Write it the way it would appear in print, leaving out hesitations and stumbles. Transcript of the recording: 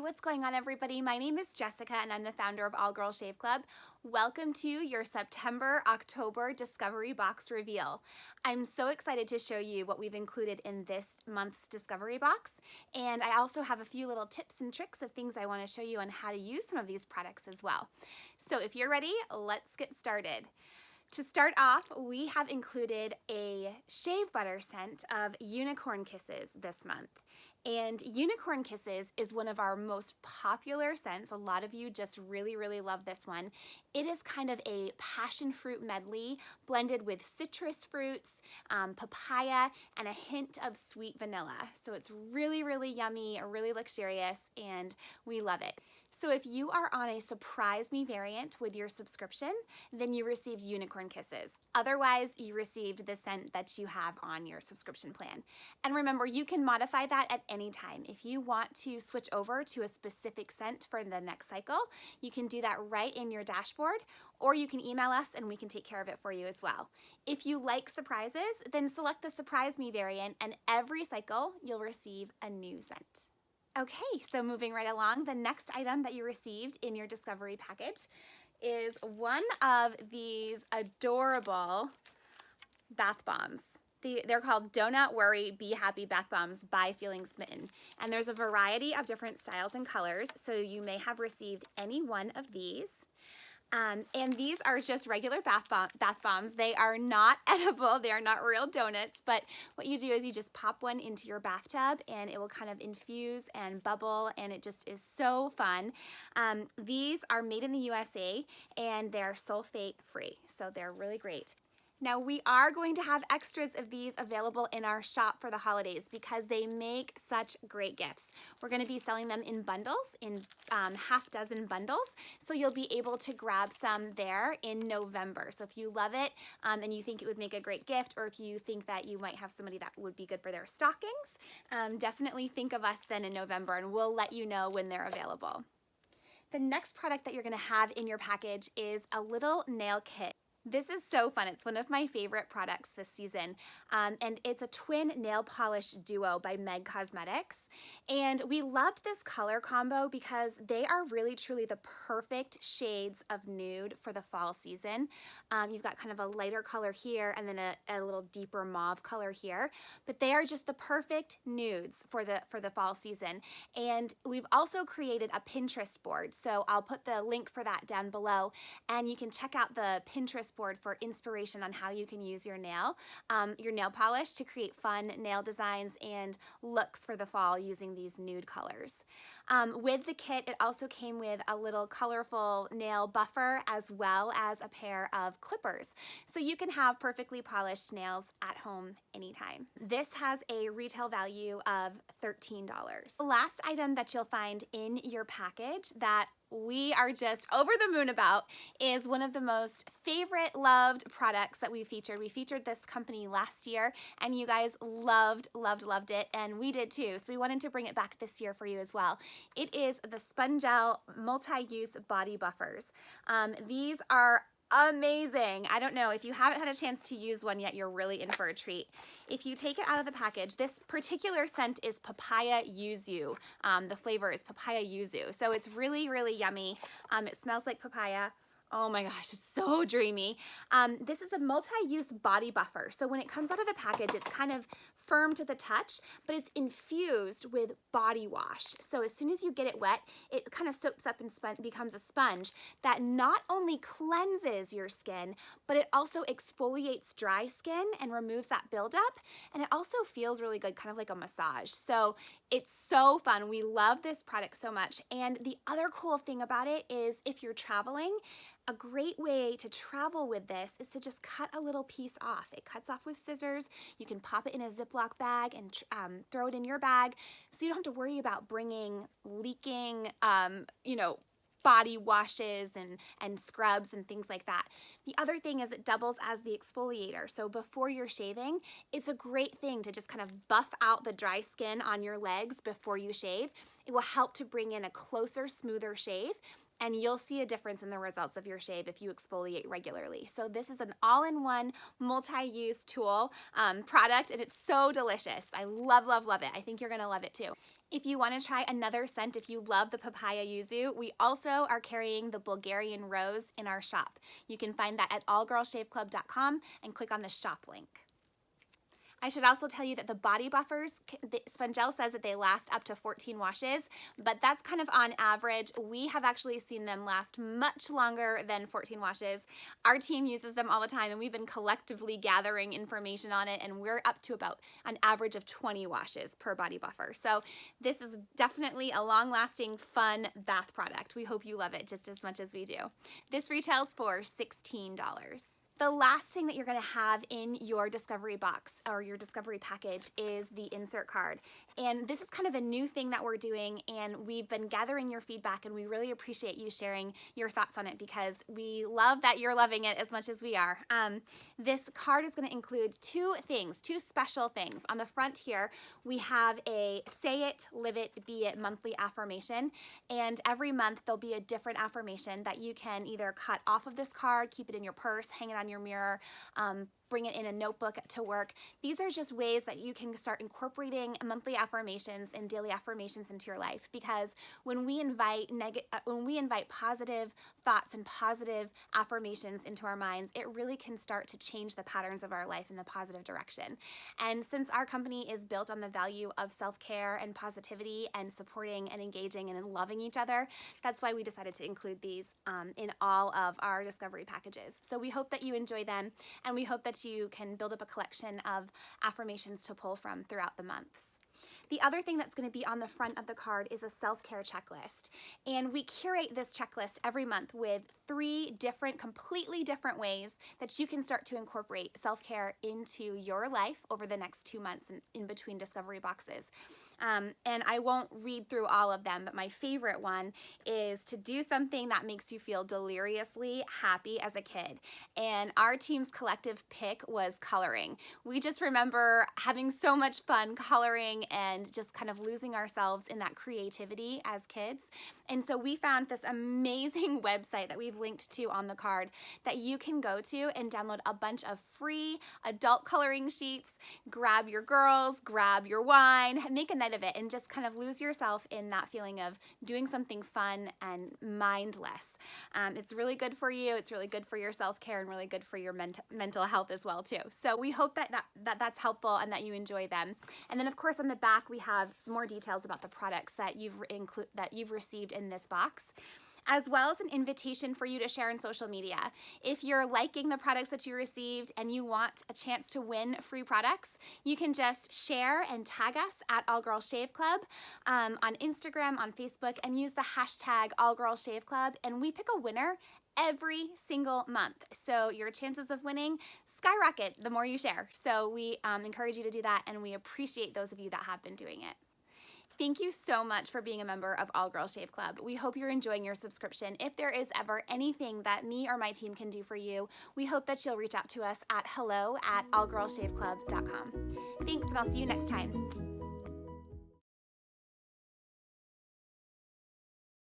what's going on, everybody? My name is Jessica and I'm the founder of All Girls Shave Club. Welcome to your September-October Discovery Box reveal. I'm so excited to show you what we've included in this month's Discovery Box, and I also have a few little tips and tricks of things I want to show you on how to use some of these products as well. So if you're ready, let's get started. To start off, we have included a shave butter scent of Unicorn Kisses this month. And Unicorn Kisses is one of our most popular scents. A lot of you just really love this one. It is kind of a passion fruit medley blended with citrus fruits, papaya, and a hint of sweet vanilla. So it's really yummy, really luxurious, and we love it. So if you are on a Surprise Me variant with your subscription, then you received Unicorn Kisses. Otherwise, you received the scent that you have on your subscription plan. And remember, you can modify that at any time. If you want to switch over to a specific scent for the next cycle, you can do that right in your dashboard, or you can email us and we can take care of it for you as well. If you like surprises, then select the Surprise Me variant, and every cycle you'll receive a new scent. Okay, so moving right along, the next item that you received in your Discovery package is one of these adorable bath bombs. They're called Do Not Worry, Be Happy Bath Bombs by Feeling Smitten. And there's a variety of different styles and colors, so you may have received any one of these. And these are just regular bath bombs. They are not edible. They are not real donuts, but what you do is you just pop one into your bathtub and it will kind of infuse and bubble, and it just is so fun. These are made in the USA and they're sulfate free, so they're really great. Now, we are going to have extras of these available in our shop for the holidays because they make such great gifts. We're going to be selling them in bundles, in half-dozen bundles, so you'll be able to grab some there in November. So if you love it and you think it would make a great gift, or if you think that you might have somebody that would be good for their stockings, definitely think of us then in November, and we'll let you know when they're available. The next product that you're going to have in your package is a little nail kit. This is so fun. It's one of my favorite products this season, and it's a twin nail polish duo by Meg Cosmetics. And we loved this color combo because they are really truly the perfect shades of nude for the fall season. You've got kind of a lighter color here and then a little deeper mauve color here, but they are just the perfect nudes for the fall season. And we've also created a Pinterest board, so I'll put the link for that down below, and you can check out the Pinterest board for inspiration on how you can use your nail polish to create fun nail designs and looks for the fall using these nude colors. With the kit, it also came with a little colorful nail buffer as well as a pair of clippers, so you can have perfectly polished nails at home anytime. This has a retail value of $13. The last item that you'll find in your package that we are just over the moon about is one of the most loved products that we featured. We featured this company last year and you guys loved it, and we did too, so we wanted to bring it back this year for you as well. It is the Spongel Multi-Use Body Buffers. These are amazing. I don't know, if you haven't had a chance to use one yet, you're really in for a treat. If you take it out of the package, this particular scent is papaya yuzu. The flavor is papaya yuzu, so it's really yummy. It smells like papaya. Oh my gosh, it's so dreamy. This is a multi-use body buffer. So when it comes out of the package, it's kind of firm to the touch, but it's infused with body wash. So as soon as you get it wet, it kind of soaks up and becomes a sponge that not only cleanses your skin, but it also exfoliates dry skin and removes that buildup. And it also feels really good, kind of like a massage. So it's so fun. We love this product so much. And the other cool thing about it is if you're traveling, a great way to travel with this is to just cut a little piece off. It cuts off with scissors. You can pop it in a Ziploc bag and throw it in your bag, so you don't have to worry about bringing leaking, body washes and scrubs and things like that. The other thing is it doubles as the exfoliator. So before you're shaving, it's a great thing to just kind of buff out the dry skin on your legs before you shave. It will help to bring in a closer, smoother shave, and you'll see a difference in the results of your shave if you exfoliate regularly. So this is an all-in-one multi-use tool product, and it's so delicious. I love it. I think you're gonna love it too. If you want to try another scent, if you love the papaya yuzu, we also are carrying the Bulgarian rose in our shop. You can find that at allgirlshaveclub.com and click on the shop link. I should also tell you that the body buffers, Spongel says that they last up to 14 washes, but that's kind of on average. We have actually seen them last much longer than 14 washes. Our team uses them all the time, and we've been collectively gathering information on it, and we're up to about an average of 20 washes per body buffer. So this is definitely a long-lasting, fun bath product. We hope you love it just as much as we do. This retails for $16. The last thing that you're going to have in your discovery box or your discovery package is the insert card. And this is kind of a new thing that we're doing, and we've been gathering your feedback, and we really appreciate you sharing your thoughts on it because we love that you're loving it as much as we are. This card is going to include two special things. On the front here, we have a Say It, Live It, Be It monthly affirmation, and every month there'll be a different affirmation that you can either cut off of this card, keep it in your purse, hang it on your mirror, bring it in a notebook to work. These are just ways that you can start incorporating monthly affirmations and daily affirmations into your life, because when we invite positive thoughts and positive affirmations into our minds, it really can start to change the patterns of our life in the positive direction. And since our company is built on the value of self-care and positivity and supporting and engaging and loving each other, that's why we decided to include these in all of our discovery packages. So we hope that you enjoy them, and we hope that you can build up a collection of affirmations to pull from throughout the months. The other thing that's going to be on the front of the card is a self-care checklist. And we curate this checklist every month with 3 completely different ways that you can start to incorporate self-care into your life over the next 2 months in between discovery boxes. And I won't read through all of them, but my favorite one is to do something that makes you feel deliriously happy as a kid. And our team's collective pick was coloring. We just remember having so much fun coloring and just kind of losing ourselves in that creativity as kids. And so we found this amazing website that we've linked to on the card that you can go to and download a bunch of free adult coloring sheets, grab your girls, grab your wine, make a night of it, and just kind of lose yourself in that feeling of doing something fun and mindless. It's really good for you. It's really good for your self-care and really good for your mental health as well too. So we hope that's helpful and that you enjoy them. And then of course on the back we have more details about the products that you've received in this box, as well as an invitation for you to share on social media. If you're liking the products that you received and you want a chance to win free products, you can just share and tag us at All Girls Shave Club on Instagram, on Facebook, and use the hashtag All Girls Shave Club, and we pick a winner every single month. So your chances of winning skyrocket the more you share. So we encourage you to do that, and we appreciate those of you that have been doing it. Thank you so much for being a member of All Girls Shave Club. We hope you're enjoying your subscription. If there is ever anything that me or my team can do for you, we hope that you'll reach out to us at hello@allgirlshaveclub.com. Thanks, and I'll see you next time.